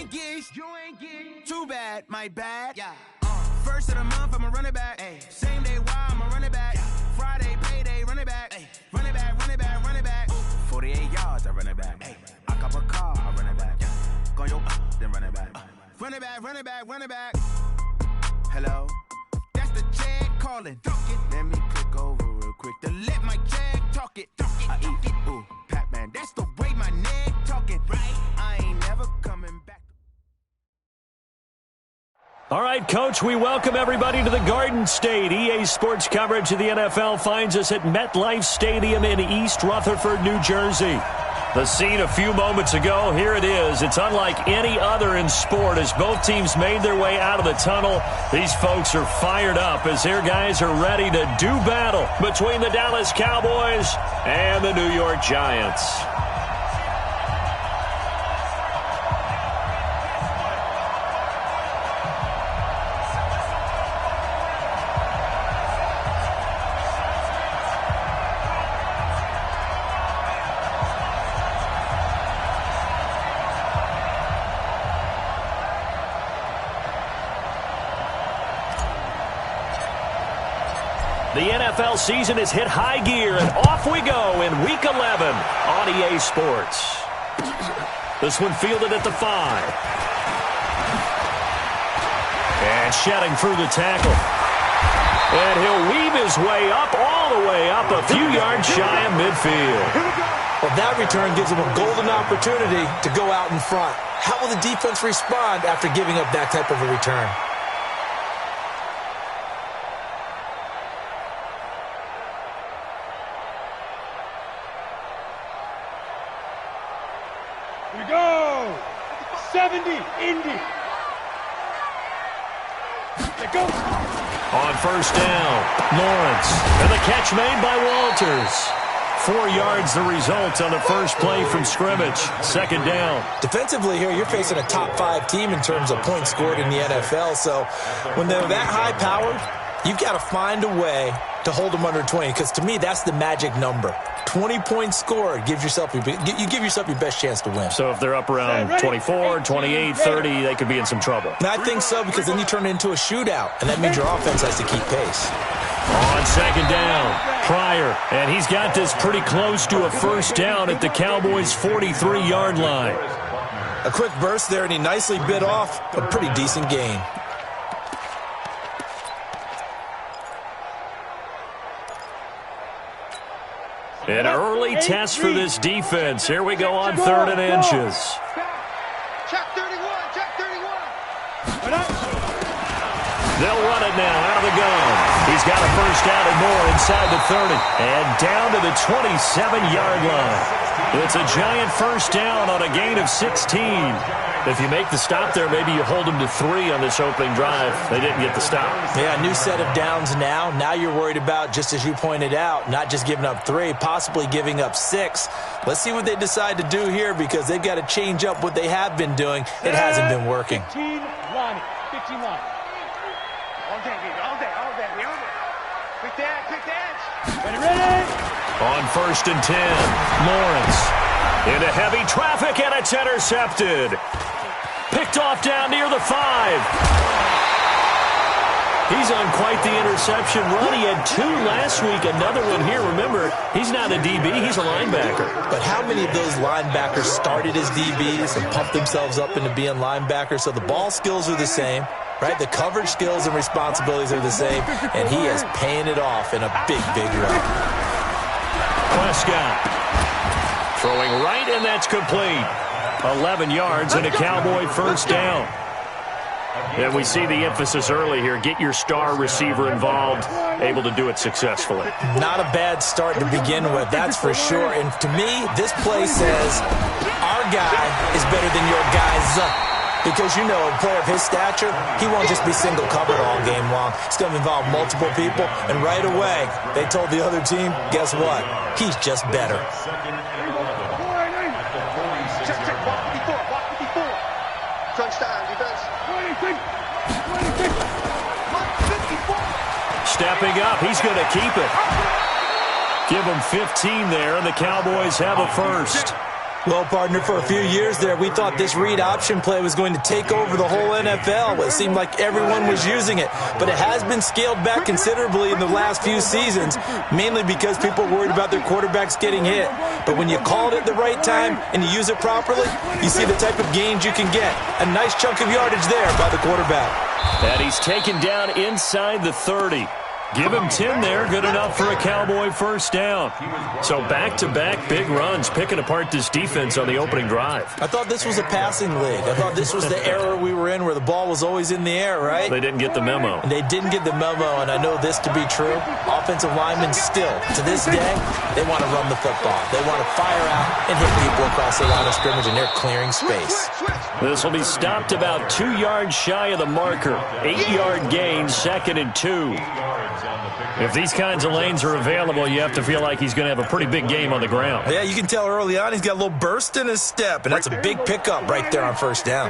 get too bad, my bad. Yeah. First of the month, I'ma run it back. Ay. Same day, why I'ma run it back. Yeah. Friday, payday, run it back. Ay. Run it back, run it back, run it back. 48 yards, I run it back. Ay. I cop a car, I run it back. Yeah. Go yo, then run it back. Run it back, run it back, run it back. Hello, that's the check calling. Let me click over real quick to let my check talk it. I eat it, ooh, Pac-Man. That's the way my neck talking. Right, I ain't never coming back. All right, Coach, we welcome everybody to the Garden State. EA Sports coverage of the NFL finds us at MetLife Stadium in East Rutherford, New Jersey. The scene a few moments ago, here it is. It's unlike any other in sport as both teams made their way out of the tunnel. These folks are fired up as their guys are ready to do battle between the Dallas Cowboys and the New York Giants. The NFL season has hit high gear, and off we go in Week 11 on EA Sports. This one fielded at the 5. And shedding through the tackle. And he'll weave his way up, all the way up, a few yards shy of midfield. Well, that return gives him a golden opportunity to go out in front. How will the defense respond after giving up that type of a return? Here we go! 70, Indy! Let go! On first down, Lawrence. And the catch made by Walters. 4 yards the result on the first play from scrimmage. Second down. Defensively here, you're facing a top 5 team in terms of points scored in the NFL. So when they're that high-powered, you've got to find a way to hold them under 20, because to me, that's the magic number. 20 points scored gives yourself you give yourself your best chance to win. So if they're up around 24, 28, 30, they could be in some trouble. And I think so, because then you turn it into a shootout, and that means your offense has to keep pace. On second down, Pryor, and he's got this pretty close to a first down at the Cowboys' 43-yard line. A quick burst there, and he nicely bit off a pretty decent gain. An early test for this defense. Here we go on 3rd and inches. Check 31, check 31. They'll run it now out of the gun. He's got a first down and more inside the 30. And down to the 27-yard line. It's a giant first down on a gain of 16. If you make the stop there, maybe you hold them to 3 on this opening drive. They didn't get the stop. Yeah, new set of downs now. Now you're worried about, just as you pointed out, not just giving up 3, possibly giving up 6. Let's see what they decide to do here, because they've got to change up what they have been doing. It hasn't been working. 15 line. 15 line. All day, baby. All day, all day. Quick dance. Ready? On 1st and 10, Lawrence. Into heavy traffic, and it's intercepted. Picked off down near the 5. He's on quite the interception run. He had 2 last week, another one here. Remember, he's not a DB, he's a linebacker. But how many of those linebackers started as DBs and pumped themselves up into being linebackers? So the ball skills are the same, right? The coverage skills and responsibilities are the same, and he is paying it off in a big, big way. Prescott throwing right, and that's complete. 11 yards and a Cowboy first down. And we see the emphasis early here. Get your star receiver involved, able to do it successfully. Not a bad start to begin with, that's for sure. And to me, this play says our guy is better than your guys. Because, you know, a player of his stature, he won't just be single covered all game long. It's going to involve multiple people. And right away, they told the other team, guess what? He's just better. Stepping up, he's going to keep it. Give him 15 there, and the Cowboys have a first. Well, partner, for a few years there, we thought this read option play was going to take over the whole NFL. It seemed like everyone was using it, but it has been scaled back considerably in the last few seasons, mainly because people are worried about their quarterbacks getting hit. But when you call it at the right time and you use it properly, you see the type of gains you can get. A nice chunk of yardage there by the quarterback. And he's taken down inside the 30. Give him 10 there, good enough for a Cowboy first down. So back-to-back big runs, picking apart this defense on the opening drive. I thought this was a passing league. I thought this was the era we were in where the ball was always in the air, right? They didn't get the memo. They didn't get the memo, and I know this to be true. Offensive linemen still, to this day, they want to run the football. They want to fire out and hit people across the line of scrimmage, and they're clearing space. This will be stopped about 2 yards shy of the marker. 8-yard gain, 2nd and 2. If these kinds of lanes are available, you have to feel like he's going to have a pretty big game on the ground. Yeah, you can tell early on he's got a little burst in his step, and that's a big pickup right there on first down.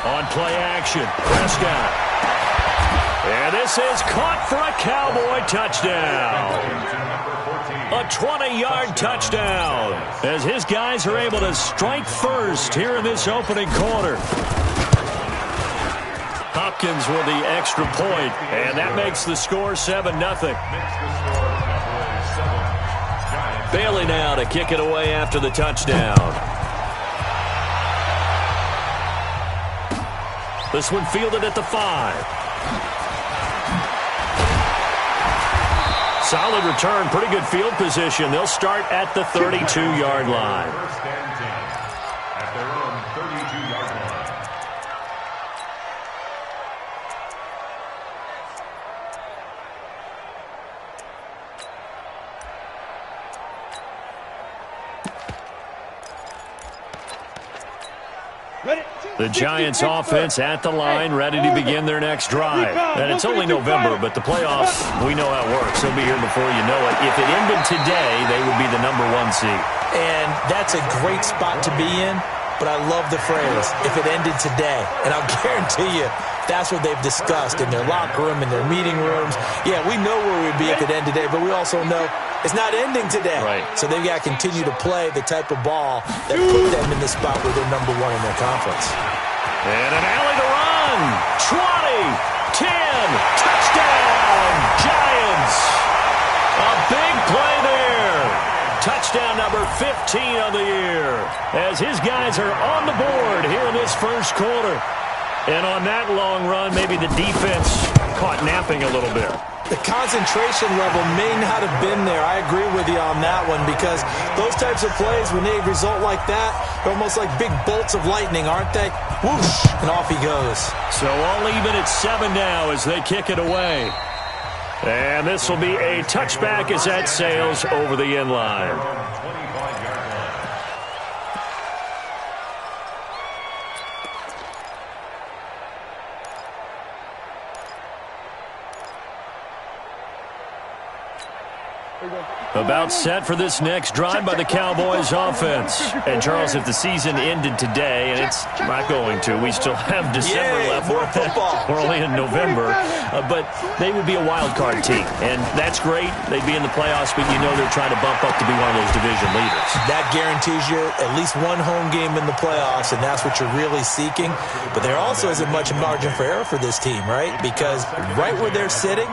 On play action, Prescott. And this is caught for a Cowboy touchdown. A 20-yard touchdown as his guys are able to strike first here in this opening quarter. Hopkins with the extra point, and that makes the score 7-0. Bailey now to kick it away after the touchdown. This one fielded at the 5. Solid return, pretty good field position. They'll start at the 32-yard line. The Giants offense at the line, ready to begin their next drive. And it's only November, but the playoffs, we know how it works. They'll be here before you know it. If it ended today, they would be the number 1 seed. And that's a great spot to be in, but I love the phrase, if it ended today. And I'll guarantee you, that's what they've discussed in their locker room, in their meeting rooms. Yeah, we know where we'd be if it ended today, but we also know it's not ending today. Right. So they've got to continue to play the type of ball that put them in the spot where they're number 1 in their conference. And an alley to run. 20, 10, touchdown, Giants. A big play there. Touchdown number 15 of the year as his guys are on the board here in this first quarter. And on that long run, maybe the defense caught napping a little bit. The concentration level may not have been there. I agree with you on that one because those types of plays, when they result like that, they're almost like big bolts of lightning, aren't they? Whoosh, and off he goes. So all even at 7 now as they kick it away. And this will be a touchback as that sails over the end line. About set for this next drive by the Cowboys offense. And, Charles, if the season ended today, and it's not going to, we still have December left. More football. We're only in November. But they would be a wild card team. And that's great. They'd be in the playoffs, but you know they're trying to bump up to be one of those division leaders. That guarantees you at least one home game in the playoffs, and that's what you're really seeking. But there also isn't much margin for error for this team, right? Because right where they're sitting,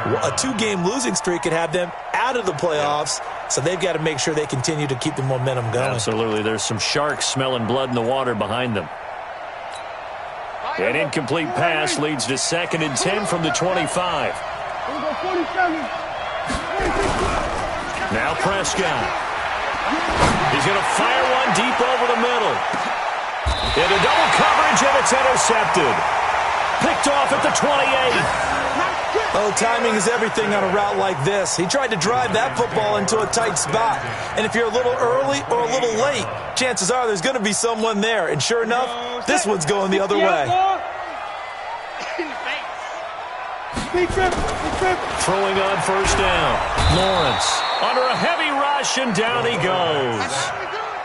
a 2-game losing streak could have them out of the playoffs, so they've got to make sure they continue to keep the momentum going. Absolutely. There's some sharks smelling blood in the water behind them. An incomplete pass leads to 2nd and 10 from the 25. Now Prescott. He's going to fire one deep over the middle. Into double coverage, and it's intercepted. Picked off at the 28. Oh, timing is everything on a route like this. He tried to drive that football into a tight spot. And if you're a little early or a little late, chances are there's going to be someone there. And sure enough, this one's going the other way. Throwing on first down. Lawrence under a heavy rush, and down he goes.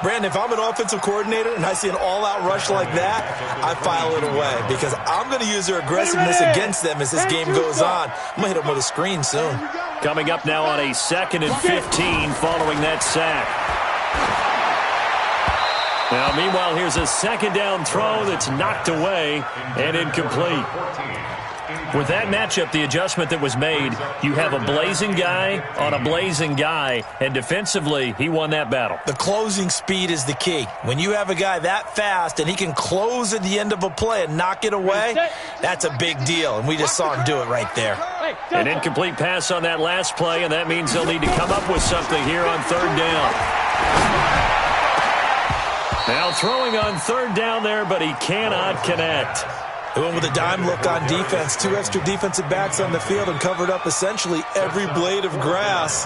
Brandon, if I'm an offensive coordinator and I see an all-out rush like that, I file it away because I'm going to use their aggressiveness against them as this game goes on. I'm going to hit them with a screen soon. Coming up now on a 2nd and 15 following that sack. Now, meanwhile, here's a 2nd down throw that's knocked away and incomplete. With that matchup, the adjustment that was made, you have a blazing guy on a blazing guy, and defensively, he won that battle. The closing speed is the key. When you have a guy that fast and he can close at the end of a play and knock it away, that's a big deal, and we just saw him do it right there. An incomplete pass on that last play, and that means they'll need to come up with something here on 3rd down. Now throwing on 3rd down there, but he cannot connect. They went with a dime look on defense. 2 extra defensive backs on the field and covered up essentially every blade of grass.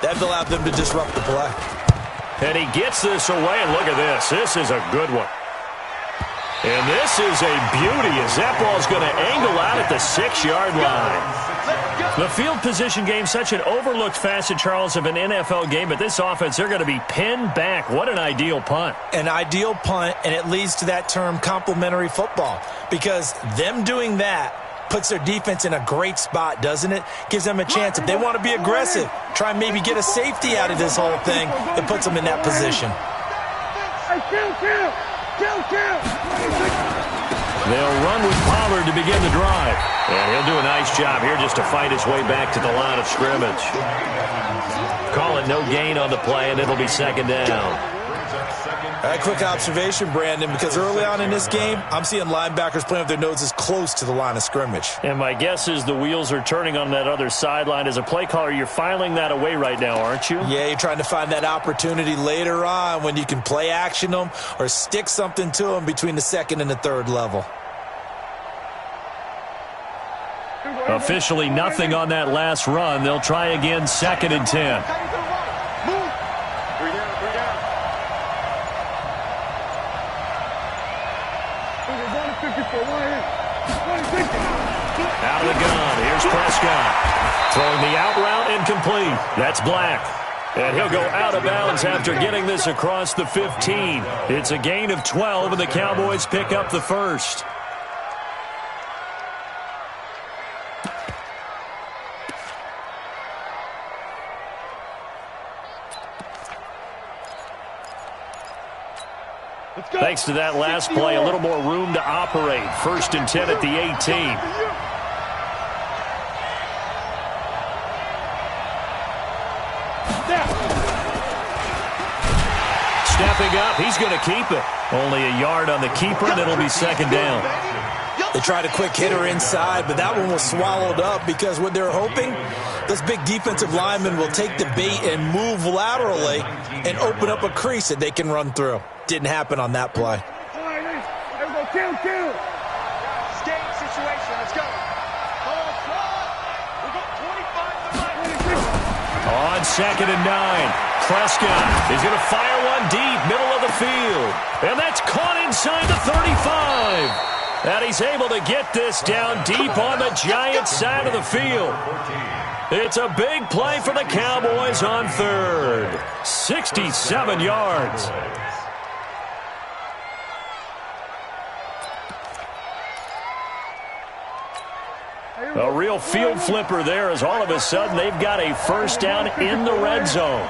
That allowed them to disrupt the play. And he gets this away, and look at this. This is a good one. And this is a beauty as that ball's going to angle out at the 6-yard line. The field position game, such an overlooked facet, Charles, of an NFL game, but this offense, they're going to be pinned back. What an ideal punt. An ideal punt, and it leads to that term complementary football, because them doing that puts their defense in a great spot, doesn't it? Gives them a chance. If they want to be aggressive, try and maybe get a safety out of this whole thing, it puts them in that position. They'll run with Pollard to begin the drive. And he'll do a nice job here just to fight his way back to the line of scrimmage. Call it no gain on the play, and it'll be 2nd down. A quick observation, Brandon, because early on in this game, I'm seeing linebackers playing with their noses close to the line of scrimmage. And my guess is the wheels are turning on that other sideline. As a play caller, you're filing that away right now, aren't you? Yeah, you're trying to find that opportunity later on when you can play action them or stick something to them between the 2nd and the 3rd level. Officially nothing on that last run. They'll try again, 2nd and 10. Out of the gun. Here's Prescott. Throwing the out route incomplete. That's Black. And he'll go out of bounds after getting this across the 15. It's a gain of 12, and the Cowboys pick up the 1st. Thanks to that last play, a little more room to operate. 1st and 10 at the 18. Stepping up, he's going to keep it. Only a yard on the keeper, and it'll be 2nd down. They tried a quick hitter inside, but that one was swallowed up because what they're hoping, this big defensive lineman will take the bait and move laterally and open up a crease that they can run through. Didn't happen on that play. Escape situation. Let's go. On 2nd and 9, Prescott is going to fire one deep, middle of the field. And that's caught inside the 35. And he's able to get this down deep on the Giants' side of the field. It's a big play for the Cowboys on 3rd. 67 yards. A real field flipper there as all of a sudden they've got a 1st down in the red zone.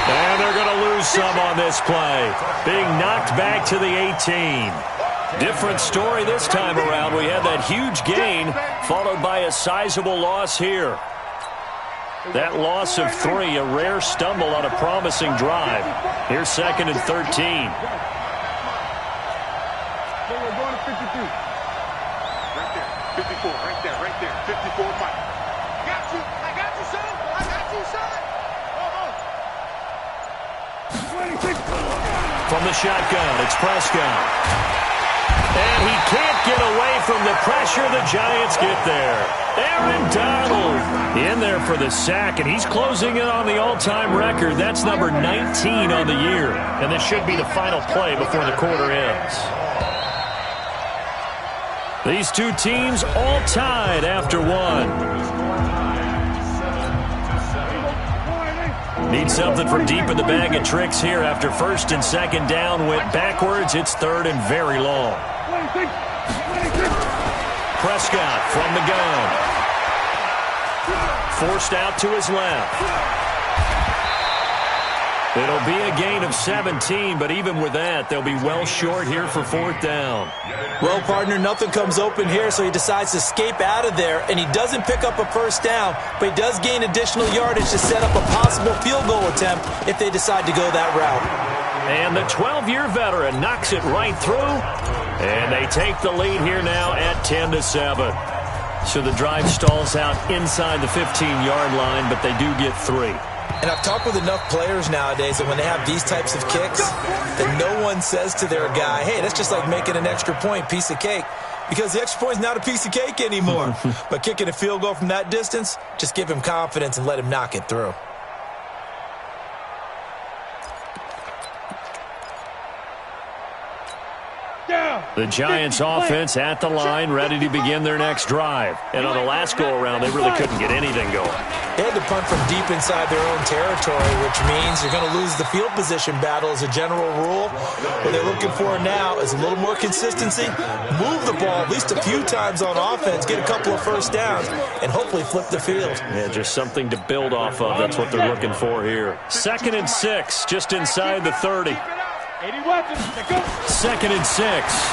And they're going to lose some on this play. Being knocked back to the 18. Different story this time around. We had that huge gain followed by a sizable loss here. That loss of 3, a rare stumble on a promising drive. Here's 2nd and 13. Right there. 54, Mike. I got you, son. From the shotgun, it's Prescott. And he can't get away from the pressure. The Giants get there. Aaron Donald in there for the sack, and he's closing in on the all-time record. That's number 19 on the year. And this should be the final play before the quarter ends. These two teams all tied after 1. Need something from deep in the bag of tricks here after 1st and 2nd down went backwards. It's 3rd and very long. Prescott from the gun. Forced out to his left. It'll be a gain of 17, but even with that, they'll be well short here for fourth down. Well, partner, nothing comes open here, so he decides to escape out of there, and he doesn't pick up a first down, but he does gain additional yardage to set up a possible field goal attempt if they decide to go that route. And the 12-year veteran knocks it right through, and they take the lead here now at 10-7. So the drive stalls out inside the 15-yard line, but they do get 3. And I've talked with enough players nowadays that when they have these types of kicks, that no one says to their guy, hey, that's just like making an extra point, piece of cake. Because the extra point is not a piece of cake anymore. But kicking a field goal from that distance, just give him confidence and let him knock it through. The Giants offense at the line, ready to begin their next drive. And on the last go-around, they really couldn't get anything going. They had to punt from deep inside their own territory, which means you're going to lose the field position battle as a general rule. What they're looking for now is a little more consistency, move the ball at least a few times on offense, get a couple of first downs, and hopefully flip the field. Yeah, just something to build off of. That's what they're looking for here. 2nd and 6, just inside the 30. 2nd and 6.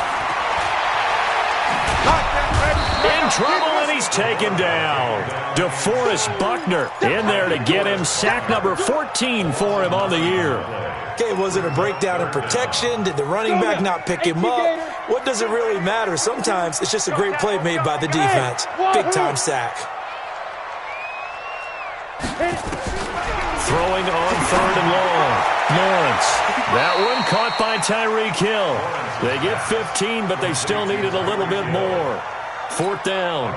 In trouble, and he's taken down. DeForest Buckner in there to get him. Sack number 14 for him on the year. Okay, was it a breakdown in protection? Did the running back not pick him up? What does it really matter? Sometimes it's just a great play made by the defense. Big-time sack. Throwing on 3rd and long. Lawrence. That one caught by Tyreek Hill. They get 15, but they still needed a little bit more. 4th down.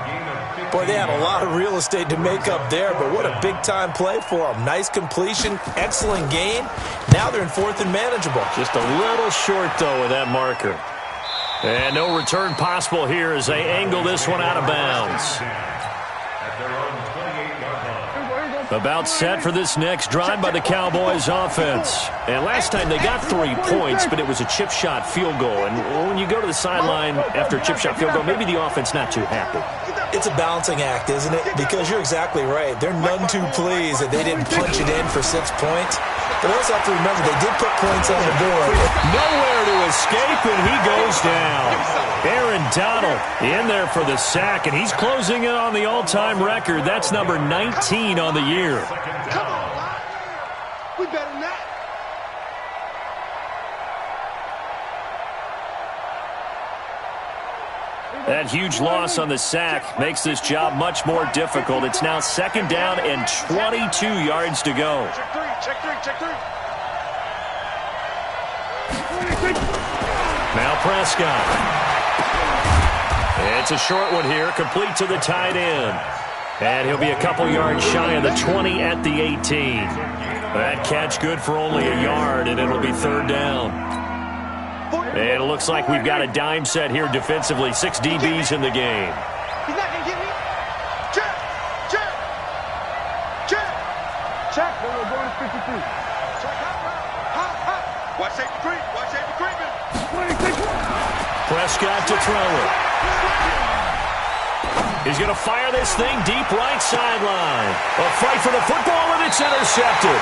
Boy, they had a lot of real estate to make up there, but what a big-time play for them. Nice completion, excellent gain. Now they're in 4th and manageable. Just a little short, though, with that marker. And no return possible here as they angle this one out of bounds. About set for this next drive by the Cowboys offense. And last time they got 3 points, but it was a chip shot field goal. And when you go to the sideline after a chip shot field goal, maybe the offense not too happy. It's a balancing act, isn't it? Because you're exactly right. They're none too pleased that they didn't punch it in for 6 points. But also have to remember they did put points on the board. Nowhere to escape, and he goes down. Aaron Donald in there for the sack, and he's closing in on the all-time record. That's number 19 on the year. Come on, we better than that. That huge loss on the sack makes this job much more difficult. It's now 2nd down and 22 yards to go. Check three. Now Prescott. It's a short one here, complete to the tight end. And he'll be a couple yards shy of the 20 at the 18. That catch good for only a yard, and it'll be 3rd down. And it looks like we've got a dime set here defensively. 6 DBs in the game. He's not going to get me. Check. Then we're going to 53. Check. Hot. Watch safety creeping. Prescott to throw it. He's going to fire this thing deep right sideline. A fight for the football, and it's intercepted.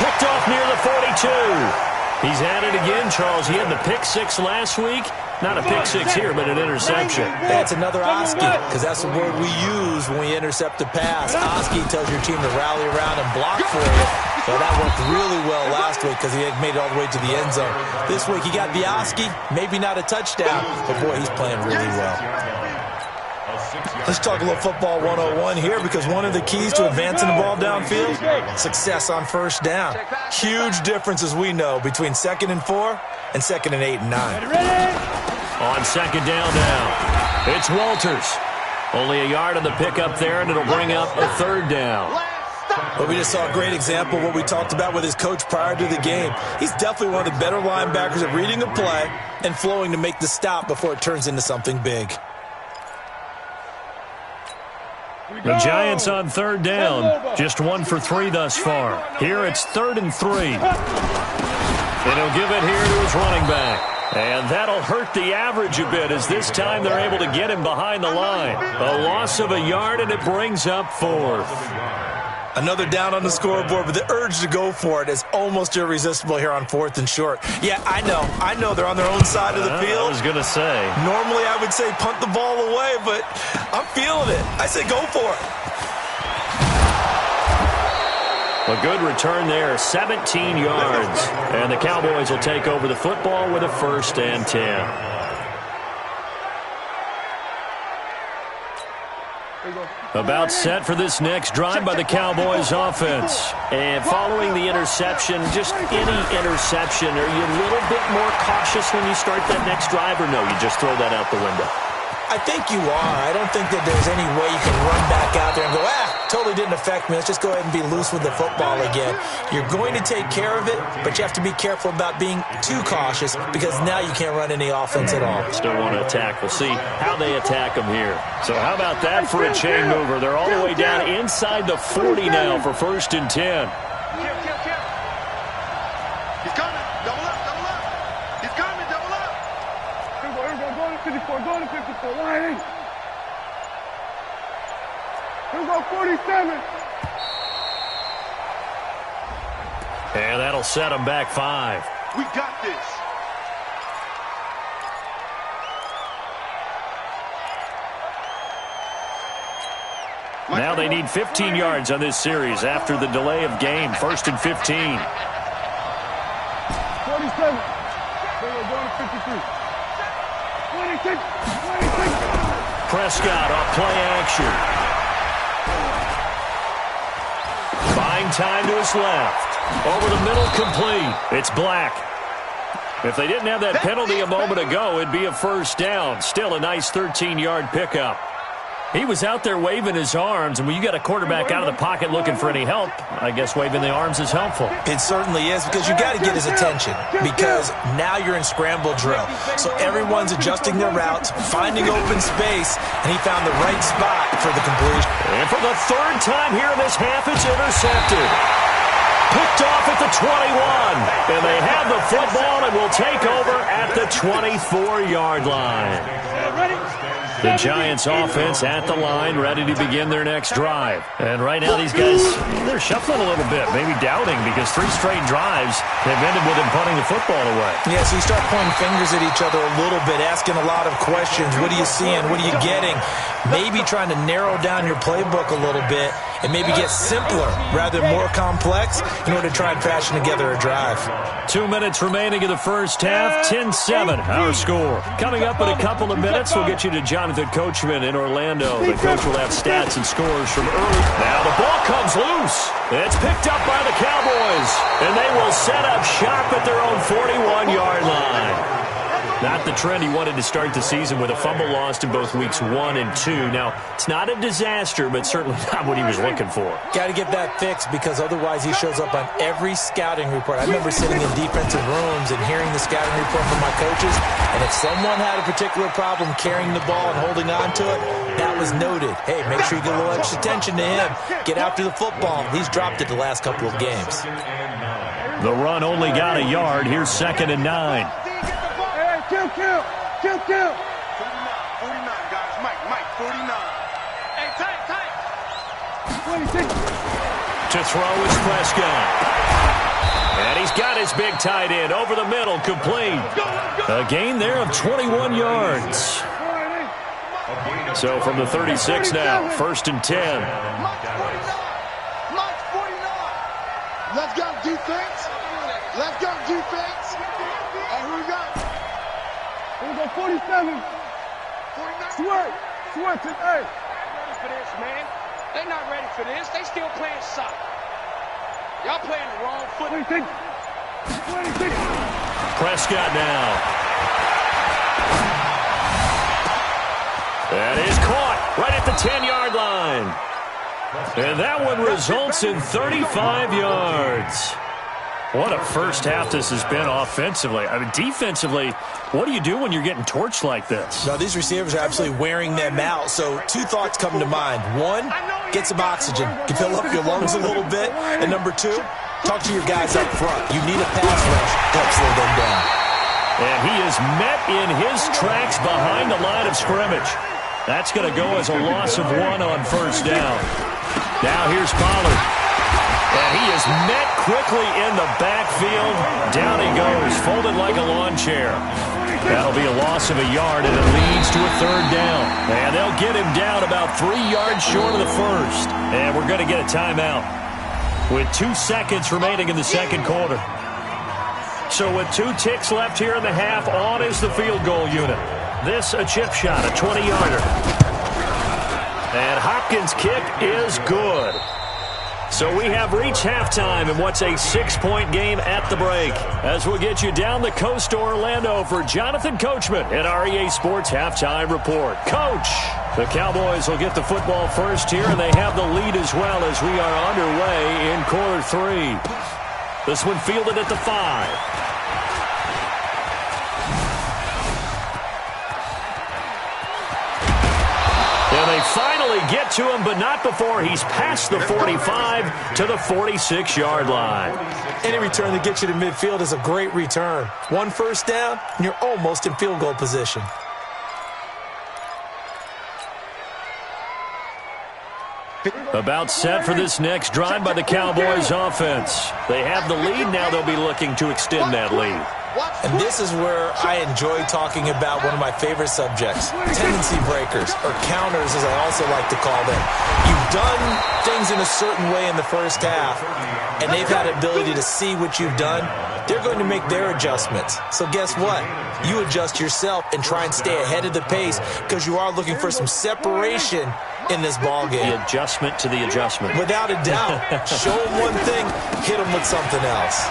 Picked off near the 42. He's at it again, Charles. He had the pick 6 last week. Not a pick 6 here, but an interception. That's another Oski, because that's the word we use when we intercept a pass. Oski tells your team to rally around and block for you. Well, that worked really well last week because he had made it all the way to the end zone. This week he got the Oski, maybe not a touchdown, but boy, he's playing really well. Let's talk a little football 101 here, because one of the keys to advancing the ball downfield, success on 1st down. Huge difference, as we know, between 2nd and 4 and 2nd and 8 and 9. On 2nd down now, it's Walters. Only a yard on the pickup there, and it'll bring up a 3rd down. But we just saw a great example of what we talked about with his coach prior to the game. He's definitely one of the better linebackers at reading a play and flowing to make the stop before it turns into something big. The Giants on 3rd down, just 1 for 3 thus far. Here it's 3rd and 3. And he'll give it here to his running back. And that'll hurt the average a bit as this time they're able to get him behind the line. A loss of a yard, and it brings up 4th. Another down on the scoreboard, but the urge to go for it is almost irresistible here on 4th and short. Yeah, I know they're on their own side of the field. I was going to say. Normally I would say punt the ball away, but I'm feeling it. I say go for it. A good return there, 17 yards. And the Cowboys will take over the football with a 1st and 10. About set for this next drive by the Cowboys offense. And following the interception, just any interception, are you a little bit more cautious when you start that next drive, or no, you just throw that out the window? I think you are. I don't think that there's any way you can run back out there and go, totally didn't affect me. Let's just go ahead and be loose with the football again. You're going to take care of it, but you have to be careful about being too cautious because now you can't run any offense at all. Still want to attack. We'll see how they attack them here. So how about that for a chain mover? They're all the way down inside the 40 now for 1st and 10. He's coming. Double up. He's coming. Double up. Here we go. Go to 54. Go to 54. Line. Here we go. 47. And that'll set them back 5. We got this. Now they need 15 yards on this series after the delay of game. 1st and 15. 47. We're going to 53. 26. Prescott off play action. Buying time to his left. Over the middle, complete. It's Black. If they didn't have that penalty a moment ago, it'd be a 1st down. Still a nice 13-yard pickup. He was out there waving his arms, and when you got a quarterback out of the pocket looking for any help, I guess waving the arms is helpful. It certainly is, because you got to get his attention, because now you're in scramble drill. So everyone's adjusting their routes, finding open space, and he found the right spot for the completion. And for the 3rd time here in this half, it's intercepted. Picked off at the 21. And they have the football and will take over at the 24-yard line. The Giants offense at the line, ready to begin their next drive. And right now these guys, they're shuffling a little bit, maybe doubting, because 3 straight drives have ended with them punting the football away. Yeah, so you start pointing fingers at each other a little bit, asking a lot of questions. What are you seeing? What are you getting? Maybe trying to narrow down your playbook a little bit and maybe get simpler rather than more complex in order to try and fashion together a drive. 2 minutes remaining in the first half, 10-7, our score. Coming up in a couple of minutes, we'll get you to Jonathan Coachman in Orlando. The coach will have stats and scores from early. Now the ball comes loose. It's picked up by the Cowboys, and they will set up shop at their own 41-yard line. Not the trend he wanted to start the season with a fumble lost in both weeks 1 and 2. Now, it's not a disaster, but certainly not what he was looking for. Got to get that fixed, because otherwise he shows up on every scouting report. I remember sitting in defensive rooms and hearing the scouting report from my coaches, and if someone had a particular problem carrying the ball and holding on to it, that was noted. Hey, make sure you get a little extra attention to him. Get after the football. He's dropped it the last couple of games. The run only got a yard. Here's 2nd and 9. Kill. 49, guys. Mike, 49. Hey, tight. 26. To throw is Prescott. And he's got his big tight end over the middle, complete. A gain there of 21 yards. So from the 36 now, 1st and 10. Mike 49. Let's go defense. And who we got? Here we go, 47. 49. Sweat today. Ready for this, man. They're not ready for this. They still playing soccer. Y'all playing the wrong foot. 26. Prescott now. That is caught right at the 10-yard line. And that one results in 35 yards. What a first half this has been offensively. I mean, defensively, what do you do when you're getting torched like this? Now, these receivers are absolutely wearing them out. So 2 thoughts come to mind. 1, get some oxygen. You fill up your lungs a little bit. And number 2, talk to your guys up front. You need a pass rush to help slow them down. And he is met in his tracks behind the line of scrimmage. That's going to go as a loss of 1 on first down. Now here's Pollard. And he is met quickly in the backfield. Down he goes, folded like a lawn chair. That'll be a loss of a yard, and it leads to a third down. And they'll get him down about 3 yards short of the first. And we're going to get a timeout with 2 seconds remaining in the second quarter. So with 2 ticks left here in the half, on is the field goal unit. This a chip shot, a 20-yarder. And Hopkins' kick is good. So we have reached halftime in what's a 6-point game at the break. As we'll get you down the coast to Orlando for Jonathan Coachman at our EA Sports Halftime Report. Coach, the Cowboys will get the football first here, and they have the lead as well as we are underway in quarter 3. This one fielded at the 5. And they finally get to him, but not before he's past the 45 to the 46-yard line. Any return that gets you to midfield is a great return. 1 first down, and you're almost in field goal position. About set for this next drive by the Cowboys offense. They have the lead. Now they'll be looking to extend that lead. And this is where I enjoy talking about one of my favorite subjects, tendency breakers, or counters as I also like to call them. You've done things in a certain way in the first half, and they've had the ability to see what you've done. They're going to make their adjustments. So guess what? You adjust yourself and try and stay ahead of the pace because you are looking for some separation in this ball game. The adjustment to the adjustment. Without a doubt. Show them one thing, hit them with something else.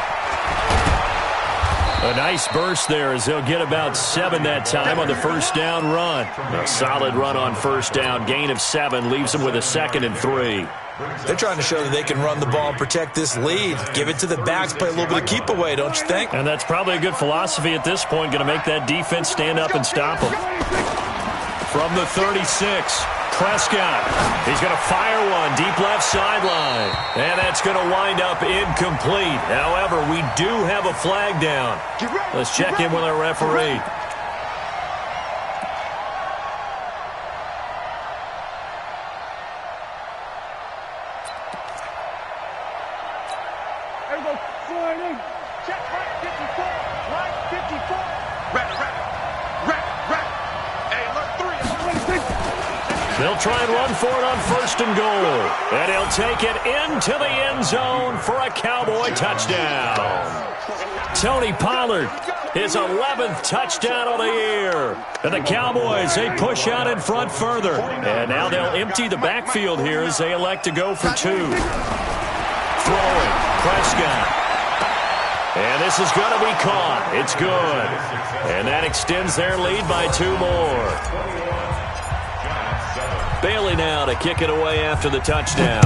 A nice burst there as they'll get about 7 that time on the first down run. A solid run on first down. Gain of 7 leaves them with a 2nd and 3. They're trying to show that they can run the ball and protect this lead. Give it to the backs, play a little bit of keep away, don't you think? And that's probably a good philosophy at this point. Going to make that defense stand up and stop them. From the 36, Prescott. He's going to fire one deep left sideline. And that's going to wind up incomplete. However, we do have a flag down. Let's check in with our referee. Everybody, sliding. Check right 54. Right 54. Hey, alert 3. They'll try and run for it on first and goal. And he'll take it into the end zone for a Cowboy touchdown. Tony Pollard, his 11th touchdown of the year. And the Cowboys, they push out in front further. And now they'll empty the backfield here as they elect to go for 2. Throwing, Prescott. And this is going to be caught. It's good. And that extends their lead by 2 more. Bailey now to kick it away after the touchdown.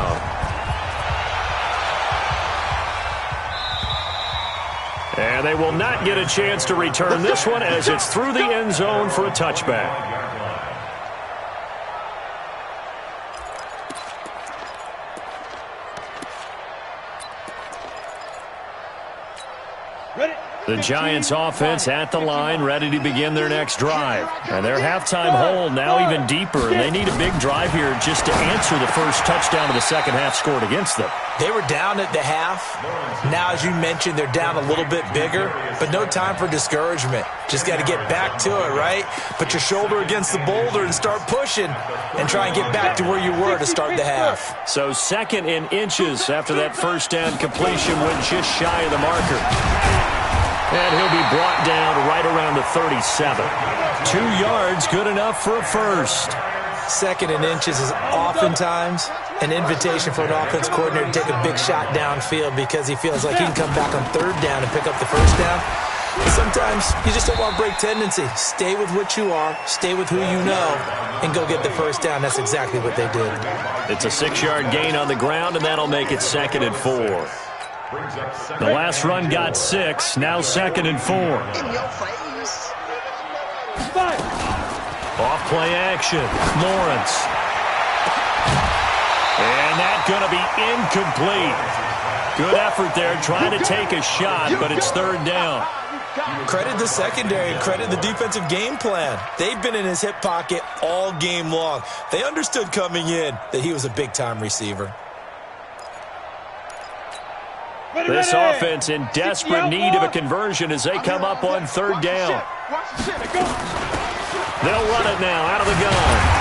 And they will not get a chance to return this one as it's through the end zone for a touchback. The Giants offense at the line, ready to begin their next drive. And their halftime hole now even deeper. And they need a big drive here just to answer the first touchdown of the second half scored against them. They were down at the half. Now, as you mentioned, they're down a little bit bigger. But no time for discouragement. Just got to get back to it, right? Put your shoulder against the boulder and start pushing. And try and get back to where you were to start the half. So 2nd and inches after that first down completion went just shy of the marker. And he'll be brought down right around the 37. 2 yards, good enough for a first. 2nd and inches is oftentimes an invitation for an offense coordinator to take a big shot downfield because he feels like he can come back on 3rd down and pick up the first down. Sometimes you just don't want to break tendency. Stay with what you are, stay with who you know, and go get the first down. That's exactly what they did. It's a 6-yard gain on the ground, and that'll make it 2nd and 4. The last run got 6, now 2nd and 4. In your face. Off play action, Lawrence. And that's going to be incomplete. Good effort there trying to take a shot, but it's 3rd down. Credit the secondary and credit the defensive game plan. They've been in his hip pocket all game long. They understood coming in that he was a big-time receiver. This offense in desperate need of a conversion as they come up on third down. They'll run it now out of the gun.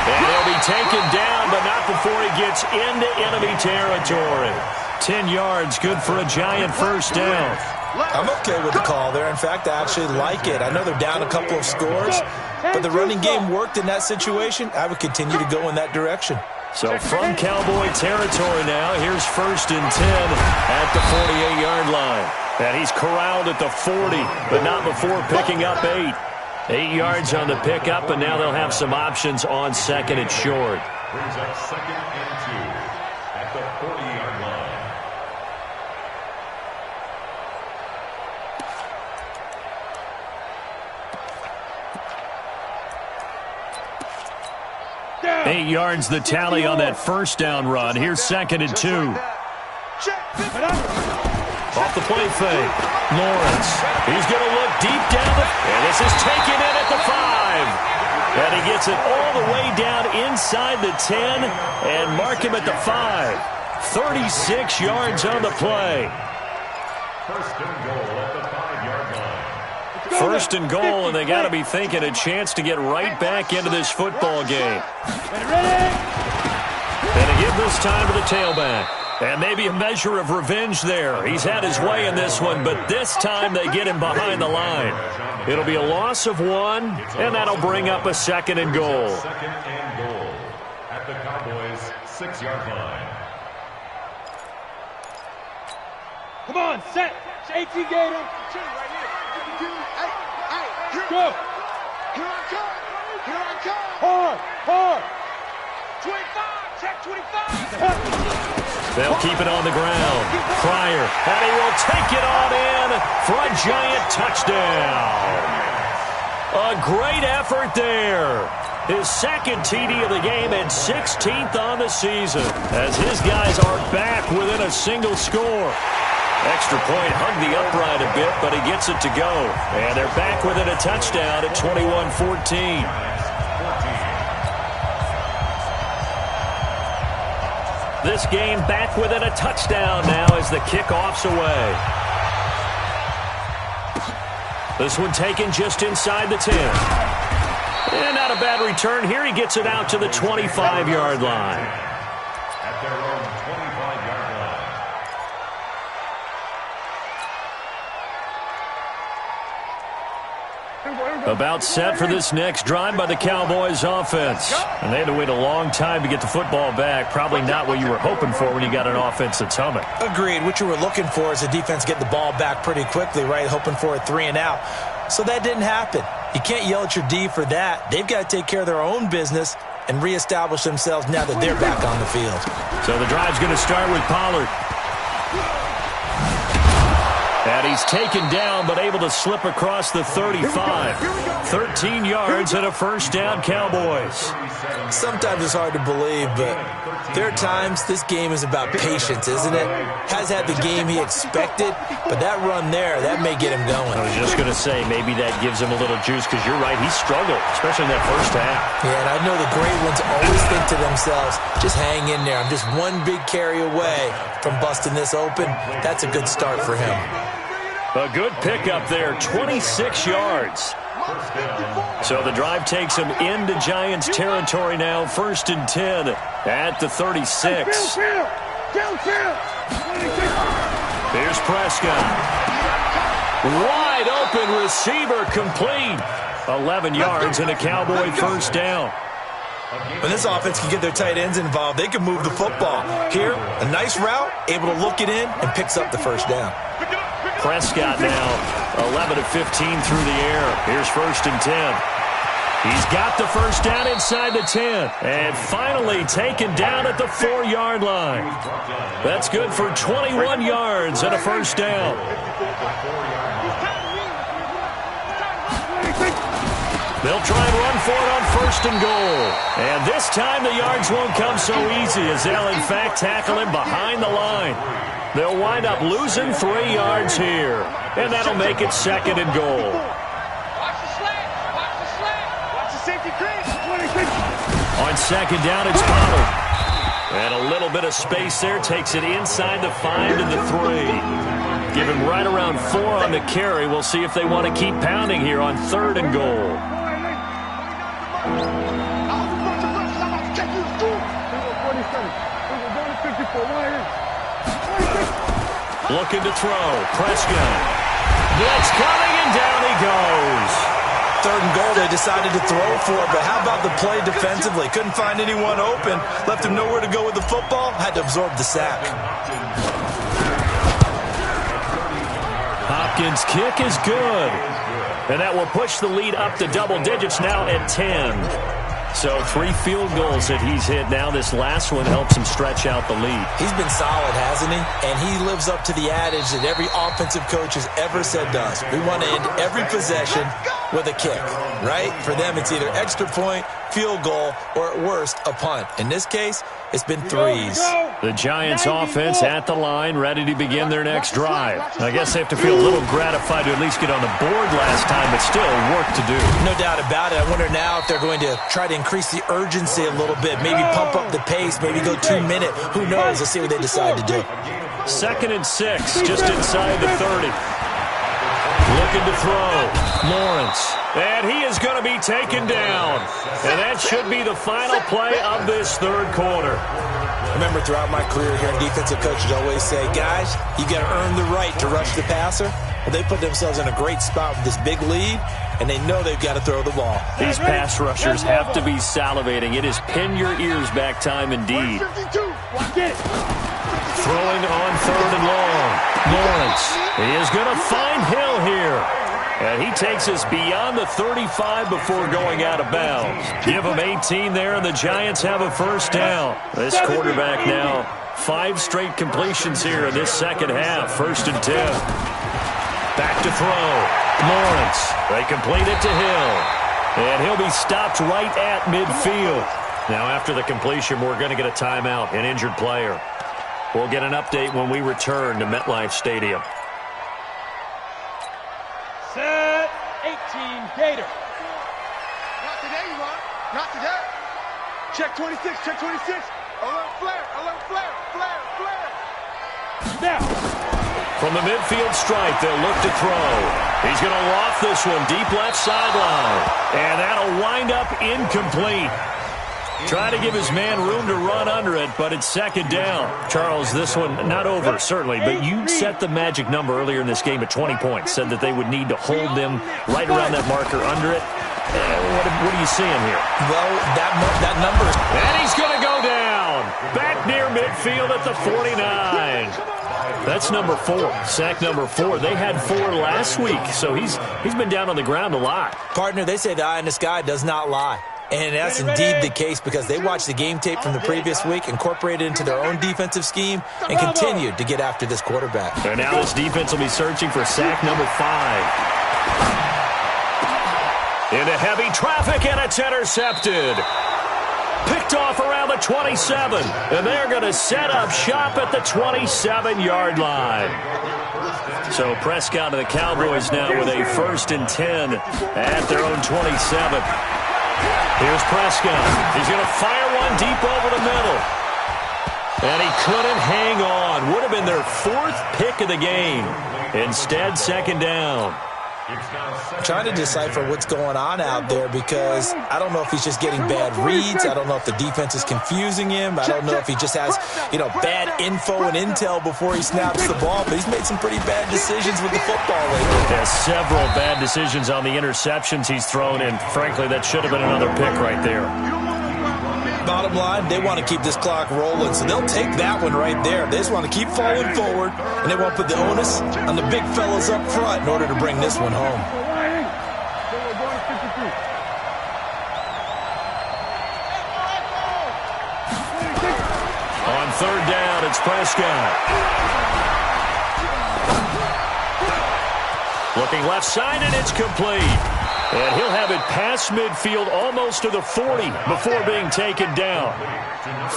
And he'll be taken down, but not before he gets into enemy territory. 10 yards, good for a giant first down. I'm okay with the call there. In fact, I actually like it. I know they're down a couple of scores, but the running game worked in that situation. I would continue to go in that direction. So from Cowboy territory now, here's 1st and 10 at the 48-yard line. And he's corralled at the 40, but not before picking up 8. 8 yards on the pickup, and now they'll have some options on 2nd and short. Brings up 2nd and 2 at the 40-yard line. Yeah. 8 yards the tally on that first down run. Here's 2nd and 2. Off the play fake. Lawrence. He's going to look deep down. And this is taken in at the 5. And he gets it all the way down inside the 10 and mark him at the 5. 36 yards on the play. First and goal at the 5-yard line. First and goal, and they got to be thinking a chance to get right back into this football game. And again this time to the tailback. And maybe a measure of revenge there. He's had his way in this one, but this time they get him behind the line. It'll be a loss of 1, and that'll bring up a 2nd and goal. 2nd and goal at the Cowboys' 6-yard line. Come on, set. 18 Gator. Go. Here I come. Here I come. Hard. 25. Check 25. They'll keep it on the ground. Pryor, and he will take it on in for a giant touchdown. A great effort there. His 2nd TD of the game and 16th on the season as his guys are back within a single score. Extra point hugged the upright a bit, but he gets it to go. And they're back within a touchdown at 21-14. This game back within a touchdown now as the kickoff's away. This one taken just inside the 10. And not a bad return here. He gets it out to the 25-yard line. At their own 25-yard line. About set for this next drive by the Cowboys offense. And they had to wait a long time to get the football back. Probably not what you were hoping for when you got an offense that's humming. Agreed. What you were looking for is the defense get the ball back pretty quickly, right? Hoping for a 3 and out. So that didn't happen. You can't yell at your D for that. They've got to take care of their own business and reestablish themselves now that they're back on the field. So the drive's going to start with Pollard. And he's taken down, but able to slip across the 35. 13 yards and a first down, Cowboys. Sometimes it's hard to believe, but there are times this game is about patience, isn't it? Has had the game he expected, but that run there, that may get him going. I was just going to say, maybe that gives him a little juice, because you're right, he struggled, especially in that first half. Yeah, and I know the great ones always think to themselves, just hang in there. I'm just one big carry away from busting this open. That's a good start for him. A good pickup there, 26 yards. So the drive takes him into Giants territory now, 1st and 10 at the 36. Here's Prescott. Wide open receiver complete. 11 yards and a Cowboy first down. When this offense can get their tight ends involved, they can move the football. Here, a nice route, able to look it in, and picks up the first down. Prescott now 11 of 15 through the air. Here's 1st and 10. He's got the first down inside the 10. And finally taken down at the 4-yard line. That's good for 21 yards and a first down. They'll try and run for it on 1st and goal. And this time the yards won't come so easy as they'll, in fact, tackle him behind the line. They'll wind up losing 3 yards here. And that'll make it 2nd and goal. Watch the slant. Watch the slant. Watch the safety crease. On 2nd down, it's Pollard. And a little bit of space there. Takes it inside the 5 to the 3. Give him right around 4 on the carry. We'll see if they want to keep pounding here on 3rd and goal. Looking to throw. Prescott. Blitz coming, and down he goes. 3rd and goal, they decided to throw for it, but how about the play defensively? Couldn't find anyone open. Left him nowhere to go with the football. Had to absorb the sack. Hopkins' kick is good. And that will push the lead up to double digits now at 10. So 3 field goals that he's hit now. This last one helps him stretch out the lead. He's been solid, hasn't he? And he lives up to the adage that every offensive coach has ever said to us. We want to end every possession with a kick, right? For them, it's either extra point, field goal, or at worst, a punt. In this case, it's been 3s. The Giants offense at the line, ready to begin their next drive. I guess they have to feel a little gratified to at least get on the board last time, but still work to do. No doubt about it. I wonder now if they're going to try to increase the urgency a little bit, maybe pump up the pace, maybe go 2-minute. Who knows? Let's see what they decide to do. 2nd and 6, just inside the 30. Looking to throw. Lawrence. And he is going to be taken down. And that should be the final play of this 3rd quarter. Remember, throughout my career here, defensive coaches always say, guys, you got to earn the right to rush the passer. Well, they put themselves in a great spot with this big lead, and they know they've got to throw the ball. These pass rushers have to be salivating. It is pin your ears back time indeed. Throwing on 3rd and long. Lawrence. He is going to find Hill here. And he takes us beyond the 35 before going out of bounds. Give him 18 there, and the Giants have a 1st down. This quarterback now, 5 straight completions here in this 2nd half. 1st and 10. Back to throw. Lawrence. They complete it to Hill. And he'll be stopped right at midfield. Now, after the completion, we're going to get a timeout, an injured player. We'll get an update when we return to MetLife Stadium. Set 18 Gator. Not today, you are. Not today. Check 26, check 26. Alert flare, alert flare, flare, flare. Now. From the midfield stripe, they'll look to throw. He's going to loft this one deep left sideline. And that'll wind up incomplete. Try to give his man room to run under it, but it's 2nd down. Charles, this one not over, certainly, but you set the magic number earlier in this game at 20 points. Said that they would need to hold them right around that marker under it. What are you seeing here? Well, that number is... And he's going to go down. Back near midfield at the 49. That's number 4, sack number 4. They had 4 last week, so he's been down on the ground a lot. Partner, they say the eye in the sky does not lie. And that's indeed the case because they watched the game tape from the previous week, incorporated it into their own defensive scheme, and continued to get after this quarterback. And now this defense will be searching for sack number 5. Into heavy traffic, and it's intercepted. Picked off around the 27, and they're going to set up shop at the 27-yard line. So Prescott and the Cowboys now with a 1st and 10 at their own 27. Here's Prescott. He's going to fire one deep over the middle. And he couldn't hang on. Would have been their 4th pick of the game. Instead, 2nd down. I'm trying to decipher what's going on out there because I don't know if he's just getting bad reads. I don't know if the defense is confusing him. I don't know if he just has, bad info and intel before he snaps the ball. But he's made some pretty bad decisions with the football lately. Has several bad decisions on the interceptions he's thrown, and frankly, that should have been another pick right there. Bottom line, they want to keep this clock rolling, so they'll take that one right there. They just want to keep falling forward, and they want to put the onus on the big fellas up front in order to bring this one home. On 3rd down, it's Prescott. Looking left side, and it's complete. And he'll have it past midfield almost to the 40 before being taken down.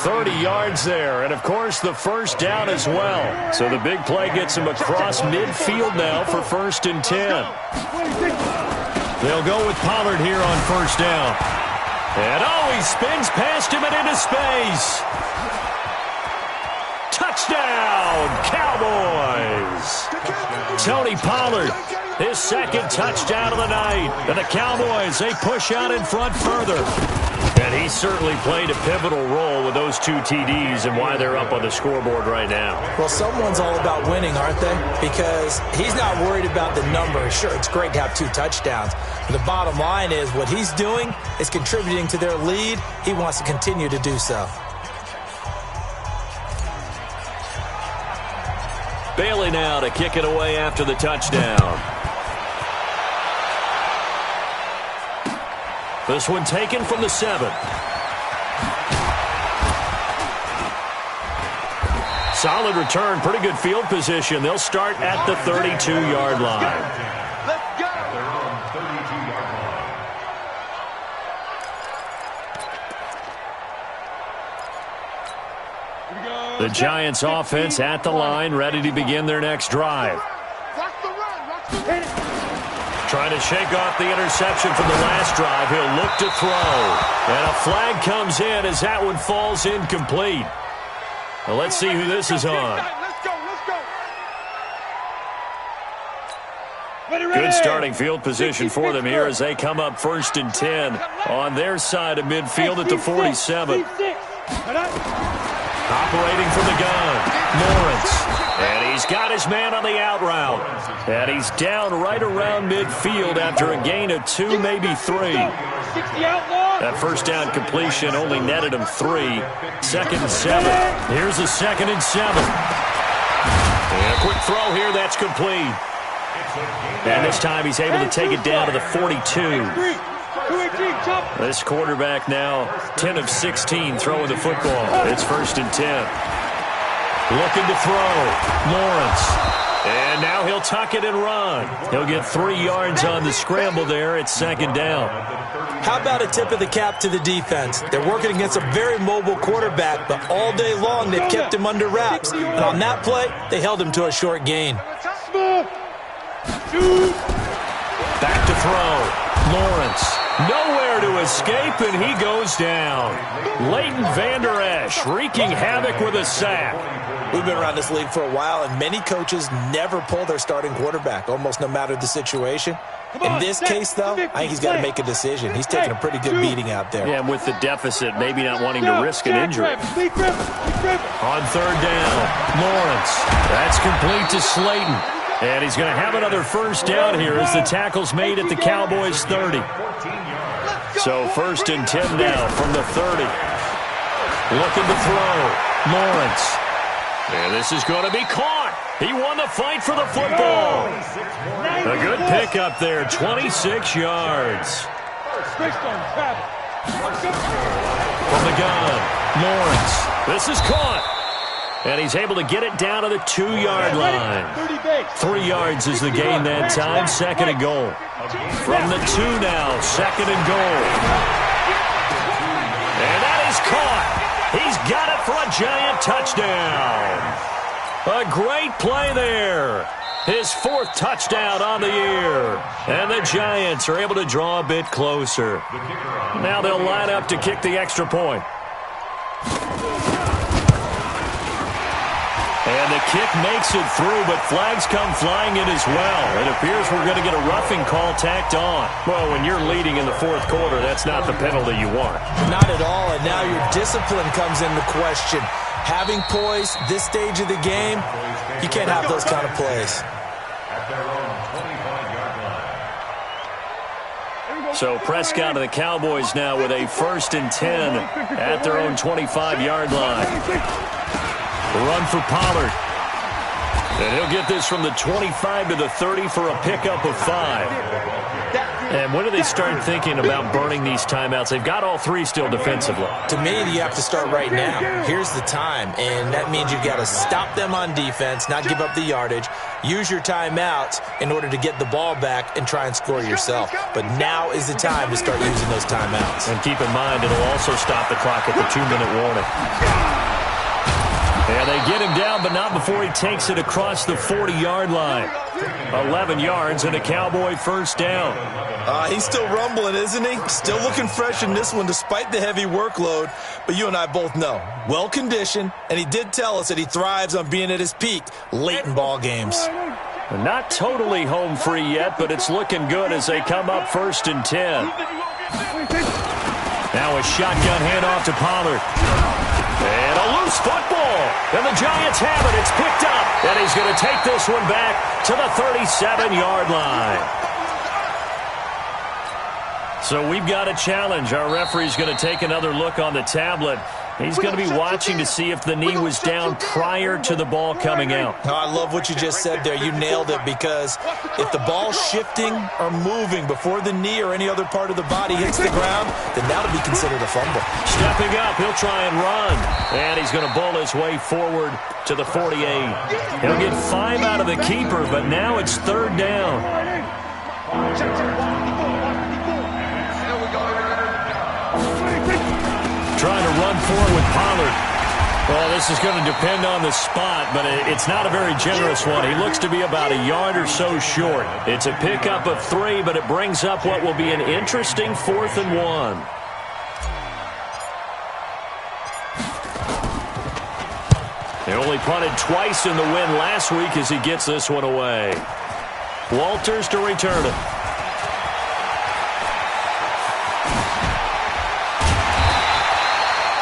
30 yards there, and of course the first down as well. So the big play gets him across midfield now for 1st and 10. They'll go with Pollard here on 1st down. And he spins past him and into space. Touchdown, Cowboys! Tony Pollard, his 2nd touchdown of the night. And the Cowboys, they push out in front further. And he certainly played a pivotal role with those 2 TDs and why they're up on the scoreboard right now. Well, someone's all about winning, aren't they? Because he's not worried about the number. Sure, it's great to have 2 touchdowns. But the bottom line is what he's doing is contributing to their lead. He wants to continue to do so. Bailey now to kick it away after the touchdown. This one taken from the 7. Solid return, pretty good field position. They'll start at the 32-yard line. Let's go. Their own 32-yard line. The Giants offense at the line, ready to begin their next drive. Watch the run. Watch the run. Trying to shake off the interception from the last drive. He'll look to throw. And a flag comes in as that one falls incomplete. Well, let's see who this is on. Let's go. Good starting field position for them here as they come up 1st and 10 on their side of midfield at the 47. Operating from the gun, Lawrence. And he's got his man on the out route. And he's down right around midfield after a gain of 2, maybe 3. That first down completion only netted him 3. 2nd and 7. Here's a 2nd and 7. And a quick throw here, that's complete. And this time he's able to take it down to the 42. This quarterback now 10 of 16 throwing the football. It's 1st and 10. Looking to throw. Lawrence. And now he'll tuck it and run. He'll get 3 yards on the scramble there. It's 2nd down. How about a tip of the cap to the defense? They're working against a very mobile quarterback, but all day long they've kept him under wraps. And on that play, they held him to a short gain. Back to throw. Lawrence. Nowhere to escape, and he goes down. Leighton Vander Esch wreaking havoc with a sack. We've been around this league for a while, and many coaches never pull their starting quarterback, almost no matter the situation. In this case, though, I think he's got to make a decision. He's taking a pretty good beating out there. Yeah, and with the deficit, maybe not wanting to risk an injury. On 3rd down, Lawrence. That's complete to Slayton. And he's going to have another 1st down here as the tackle's made at the Cowboys' 30. So 1st and 10 now from the 30. Looking to throw. Lawrence. And this is going to be caught. He won the fight for the football. A good pickup there, 26 yards. From the gun, Lawrence. This is caught. And he's able to get it down to the 2-yard line. 3 yards is the gain that time, 2nd and goal. From the 2 now, 2nd and goal. And that is caught. He's got it for a giant touchdown. A great play there. His 4th touchdown on the year. And the Giants are able to draw a bit closer. Now they'll line up to kick the extra point. And the kick makes it through, but flags come flying in as well. It appears we're going to get a roughing call tacked on. Well, when you're leading in the 4th quarter, that's not the penalty you want. Not at all, and now your discipline comes into question. Having poise this stage of the game, you can't have those kind of plays. At their own 25-yard line. So Prescott and the Cowboys now with a 1st and 10 at their own 25-yard line. The run for Pollard. And he'll get this from the 25 to the 30 for a pickup of 5. And when do they start thinking about burning these timeouts? They've got all three still defensively. To me, you have to start right now. Here's the time, and that means you've got to stop them on defense, not give up the yardage, use your timeouts in order to get the ball back and try and score yourself. But now is the time to start using those timeouts. And keep in mind, it'll also stop the clock at the 2-minute warning. And they get him down, but not before he takes it across the 40-yard line. 11 yards and a Cowboy first down. He's still rumbling, isn't he? Still looking fresh in this one despite the heavy workload. But you and I both know, well-conditioned, and he did tell us that he thrives on being at his peak late in ball games. Not totally home free yet, but it's looking good as they come up 1st and 10. Now a shotgun handoff to Pollard. And a loose football. And the Giants have it. It's picked up. And he's going to take this one back to the 37-yard line. So we've got a challenge. Our referee's going to take another look on the tablet. He's going to be watching to see if the knee was down prior to the ball coming out. Oh, I love what you just said there. You nailed it, because if the ball's shifting or moving before the knee or any other part of the body hits the ground, then that'll be considered a fumble. Stepping up, he'll try and run. And he's going to bowl his way forward to the 48. He'll get 5 out of the keeper, but now it's 3rd down. Trying to run forward with Pollard. Well, this is going to depend on the spot, but it's not a very generous one. He looks to be about a yard or so short. It's a pickup of 3, but it brings up what will be an interesting 4th and 1. They only punted twice in the win last week as he gets this one away. Walters to return it.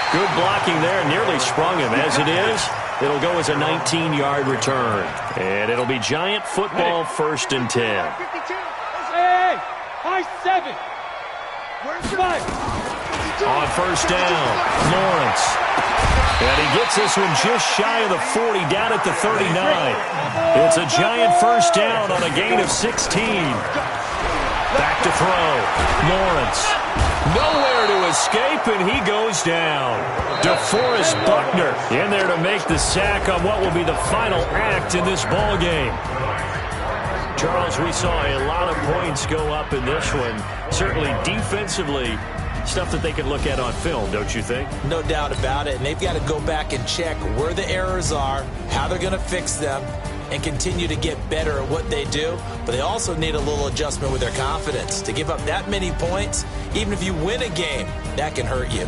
Good blocking there, nearly sprung him. As it is, it'll go as a 19-yard return. And it'll be Giant football 1st and 10. Hey, high 7. On 1st down, Lawrence. And he gets this one just shy of the 40, down at the 39. It's a Giant first down on a gain of 16. Back to throw. Lawrence. Nowhere to escape, and he goes down. DeForest Buckner in there to make the sack on what will be the final act in this ball game. Charles, we saw a lot of points go up in this one. Certainly defensively, stuff that they can look at on film, don't you think? No doubt about it, and they've got to go back and check where the errors are, how they're going to fix them, and continue to get better at what they do. But they also need a little adjustment with their confidence. To give up that many points, even if you win a game, that can hurt you.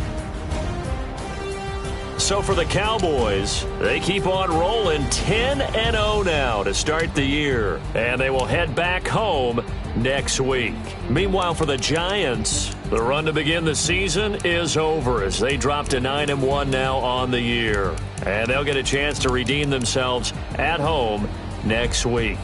So for the Cowboys, they keep on rolling 10-0 now to start the year. And they will head back home next week. Meanwhile, for the Giants, the run to begin the season is over as they drop to 9-1 now on the year. And they'll get a chance to redeem themselves at home next week.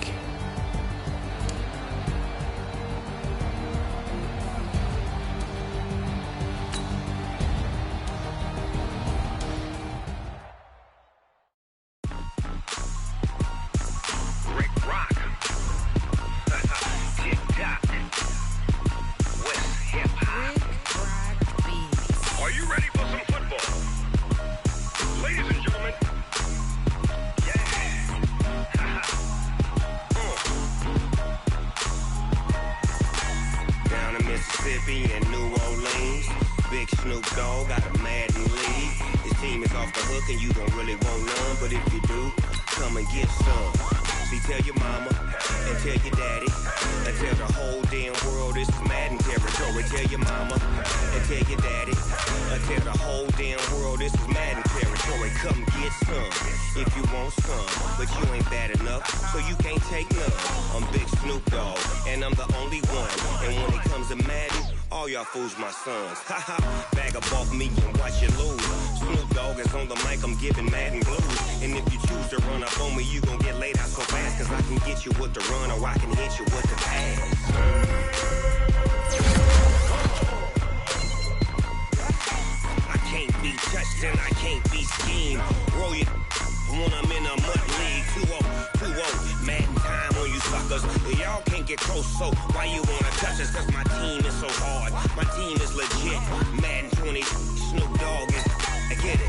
In New Orleans, big Snoop Dogg got a Madden league. His team is off the hook and you don't really want none, but if you do, come and get some. See, tell your mama and tell your daddy and tell the whole damn world this is Madden territory. Tell your mama and tell your daddy and tell the whole damn world this is Madden territory. Come get some if you want some, but you ain't bad enough, so you can't take none. I'm Big Snoop Dogg and I'm the only one, and when it comes to Madden, all y'all fools my sons. Haha, bag up off me and watch you lose. Snoop Dogg is on the mic, I'm giving Madden blues. And if you choose to run up on me, you gon' get laid out so fast, cause I can get you with the run or I can hit you with the pass. I can't be touched and I can't be schemed. Roll you when I'm in a mud league. 2-0, Madden time on you suckers. Y'all can't get close, so why you wanna touch us? Cause my team is so hard. My team is legit. Madden 20, Snoop Dogg is, I get it.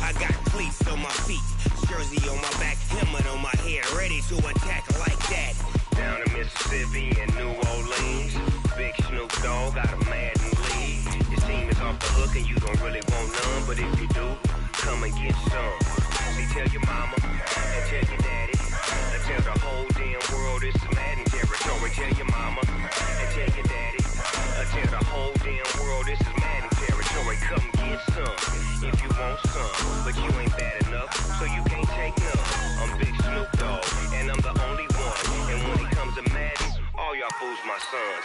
I got cleats on my feet, jersey on my back, helmet on my head, ready to attack like that. Down in Mississippi and New Orleans, big Snoop Dogg got a Madden league. Your team is off the hook and you don't really want none, but if you do, come and get some. See, tell your mama and tell your daddy, and tell the whole damn world it's Madden territory. Tell your mama and tell your daddy, and tell the whole damn world this is Madden territory. Come get some if you want some, but you ain't bad enough, so you can't take none. I'm Big Snoop Dogg, and I'm the only one. And when it comes to Madden, all y'all fools my sons.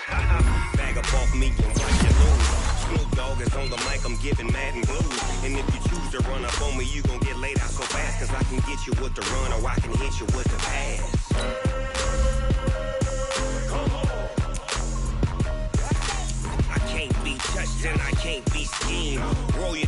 Bag up off me and watch you lose. Snoop Dogg is on the mic, I'm giving Madden blues. And if you choose to run up on me, you gon' get laid out so fast. Cause I can get you with the run or I can hit you with the pass. I can't be touched and I can't be schemed. Roll you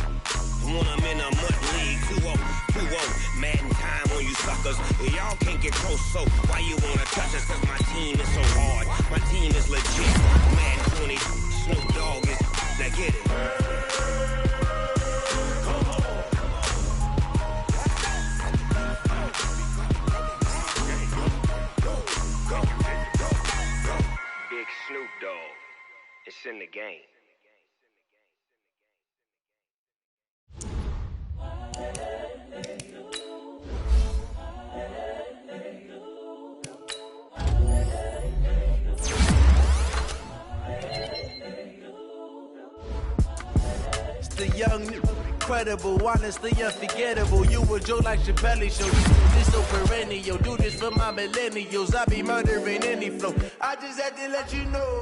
when I'm in a mud league. 2-0, Madden time on you suckers. Y'all can't get close, so why you wanna touch us? Cause my team is so hard. My team is legit. Madden 20, Snoop Dogg is, now get it. Big Snoop Dogg, it's in the game. It's the young, incredible, honestly unforgettable. You a Joe like Chappelle show. This so perennial. Do this for my millennials. I be murdering any flow. I just had to let you know.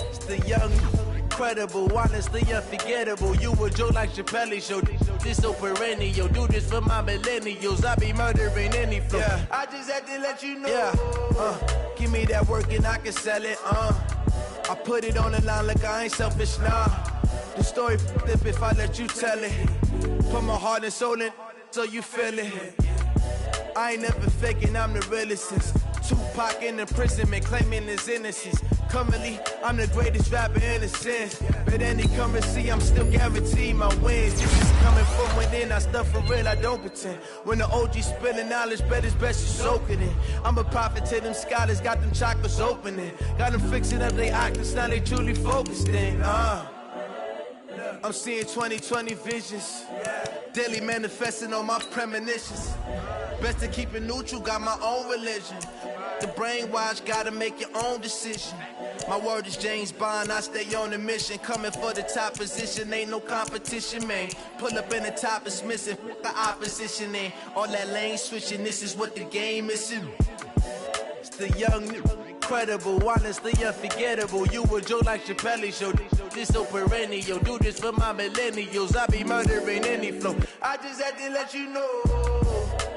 It's the young, incredible, honestly unforgettable. You a Joe like Chappelle show. This so perennial. Do this for my millennials. I be murdering any flow. Yeah. I just had to let you know. Yeah. Give me that work and I can sell it. I put it on the line like I ain't selfish, nah. The story flip if I let you tell it. Put my heart and soul in so you feel it. I ain't never faking, I'm the realest since Tupac in imprisonment, claiming his innocence. Currently, I'm the greatest rapper in a sense. But any currency, I'm still guaranteed my wins. This is coming from within, I stuff for real, I don't pretend. When the OG spilling knowledge, bet it's best you soak it in. I'm a prophet to them scholars, got them chakras opening. Got them fixing up their octaves, now they truly focused in. I'm seeing 2020 visions. Daily manifesting on my premonitions. Best to keep it neutral, got my own religion. The brainwash, gotta make your own decision. My word is James Bond, I stay on a mission. Coming for the top position, ain't no competition, man. Pull up in the top is missing, the opposition ain't. All that lane switching, this is what the game is. It's the young, incredible, honestly unforgettable. You a Joe like Chappelle show. This so perennial. Do this for my millennials. I be murdering any flow. I just had to let you know.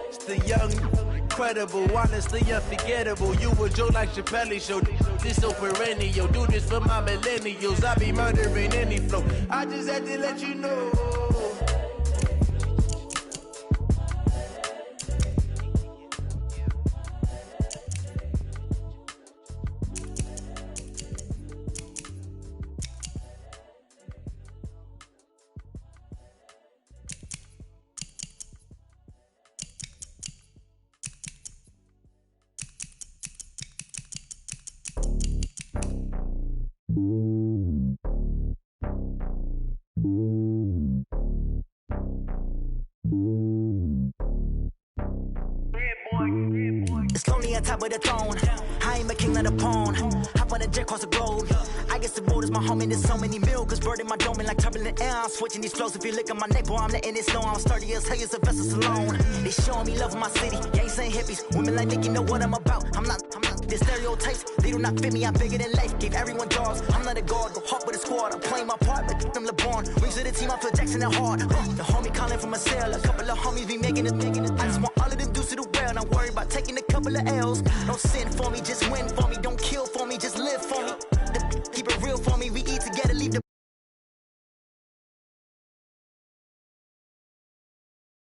It's the young, incredible, honestly unforgettable. You a Joe like Chappelle show. This so perennial. Do this for my millennials. I be murdering any flow. I just had to let you know. It's lonely on top of the throne. I ain't a king like a pawn. Hop on a jet across the globe. I guess the road is my home and there's so many miracles burning my dome and like turbulent air. I'm switching these flows. If you look at my neck, boy, I'm letting it slow. I'm sturdy as hell, as a vessel alone. They showing me love in my city. Gangsta and hippies. Women like Nicki know what I'm about. I'm not the stereotypes. They do not fit me. I'm bigger than life. Gave everyone jaws. I'm not a guard. Go hard with a squad. I'm playing my part, but them LeBron. Rings to the team. I feel Jackson and hard. The homie calling from a cell. A couple of homies be making it. I just want all of them dudes to the well. Not worried about taking a couple of L's. Don't sin for me, just win for me. Don't kill for me, just live for me.